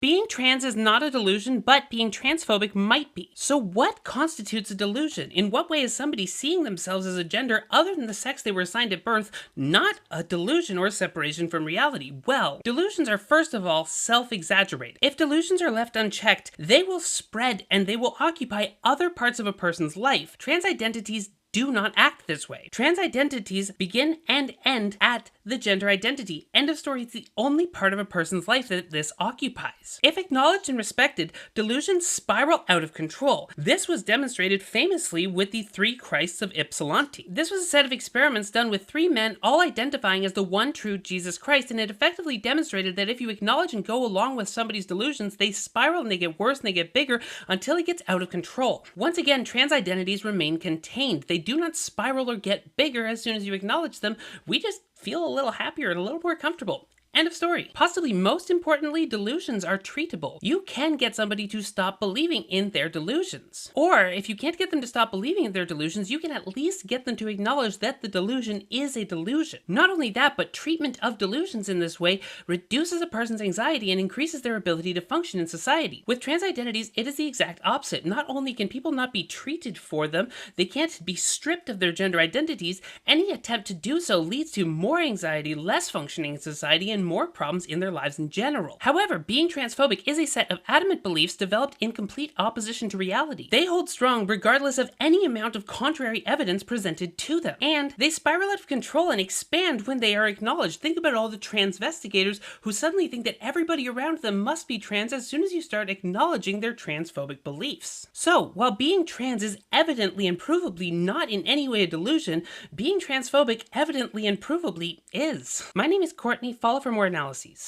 Being trans is not a delusion, but being transphobic might be. So what constitutes a delusion? In what way is somebody seeing themselves as a gender other than the sex they were assigned at birth not a delusion or a separation from reality? Well, delusions are first of all self-exaggerated. If delusions are left unchecked, they will spread and they will occupy other parts of a person's life. Trans identities do not act this way. Trans identities begin and end at the gender identity. End of story. It's the only part of a person's life that this occupies. If acknowledged and respected, delusions spiral out of control. This was demonstrated famously with the three Christs of Ypsilanti. This was a set of experiments done with three men all identifying as the one true Jesus Christ, and it effectively demonstrated that if you acknowledge and go along with somebody's delusions, they spiral and they get worse and they get bigger until it gets out of control. Once again, trans identities remain contained. They do not spiral or get bigger as soon as you acknowledge them. We just feel a little happier and a little more comfortable. End of story. Possibly most importantly, delusions are treatable. You can get somebody to stop believing in their delusions. Or if you can't get them to stop believing in their delusions, you can at least get them to acknowledge that the delusion is a delusion. Not only that, but treatment of delusions in this way reduces a person's anxiety and increases their ability to function in society. With trans identities, it is the exact opposite. Not only can people not be treated for them, they can't be stripped of their gender identities. Any attempt to do so leads to more anxiety, less functioning in society, and more problems in their lives in general. However, being transphobic is a set of adamant beliefs developed in complete opposition to reality. They hold strong regardless of any amount of contrary evidence presented to them. And they spiral out of control and expand when they are acknowledged. Think about all the transvestigators who suddenly think that everybody around them must be trans as soon as you start acknowledging their transphobic beliefs. So, while being trans is evidently and provably not in any way a delusion, being transphobic evidently and provably is. My name is Courtney. Follow for more analyses.